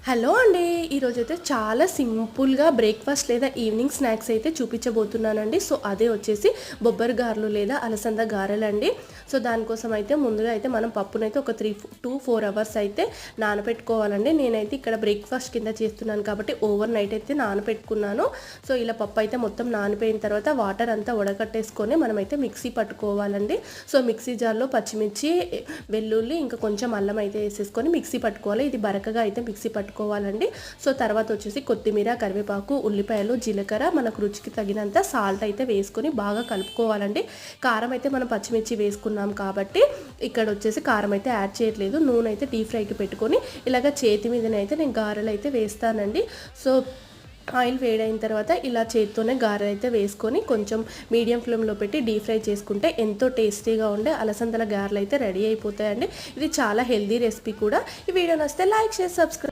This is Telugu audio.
హలో అండి. ఈరోజైతే చాలా సింపుల్‌గా బ్రేక్‌ఫాస్ట్ లేదా ఈవినింగ్ స్నాక్స్ అయితే చూపించబోతున్నానండి. సో, అదే వచ్చేసి బొబ్బరి గారెలు లేదా అలసంద గారెలండి. సో, దానికోసం అయితే ముందుగా అయితే మనం పప్పునైతే ఒక 3-4 అవర్స్ అయితే నానబెట్టుకోవాలండి. నేనైతే ఇక్కడ బ్రేక్‌ఫాస్ట్ కింద చేస్తున్నాను కాబట్టి ఓవర్ నైట్ అయితే నానబెట్టుకున్నాను. సో, ఇలా పప్పు అయితే మొత్తం నానిపోయిన తర్వాత వాటర్ అంతా వడకట్టేసుకొని మనమైతే మిక్సీ పట్టుకోవాలండి. సో, మిక్సీ జార్‌లో పచ్చిమిర్చి, వెల్లుల్లి ఇంకా కొంచెం అల్లం అయితే వేసేసుకొని మిక్సీ పట్టుకోవాలి. ఇది బరకగా అయితే మిక్సీ పట్టుకోవాలండి. సో, తర్వాత వచ్చేసి కొత్తిమీర, కరివేపాకు, ఉల్లిపాయలు, జీలకర్ర, మనకు రుచికి తగినంత సాల్ట్ అయితే వేసుకొని బాగా కలుపుకోవాలండి. కారం అయితే మనం పచ్చిమిర్చి వేసుకున్నాం కాబట్టి ఇక్కడ వచ్చేసి కారం అయితే యాడ్ చేయట్లేదు. నూనె అయితే డీప్ ఫ్రైకి పెట్టుకొని ఇలాగ చేతి మీదనైతే నేను గారెలు అయితే వేస్తానండి. సో, ఆయిల్ వేడైన తర్వాత ఇలా చేత్తోనే గారెలు అయితే వేసుకొని కొంచెం మీడియం ఫ్లేమ్లో పెట్టి డీప్ ఫ్రై చేసుకుంటే ఎంతో టేస్టీగా ఉండే అలసందల గారెలు అయితే రెడీ అయిపోతాయండి. ఇది చాలా హెల్దీ రెసిపీ కూడా. ఈ వీడియో నచ్చితే లైక్, షేర్, సబ్స్క్రైబ్.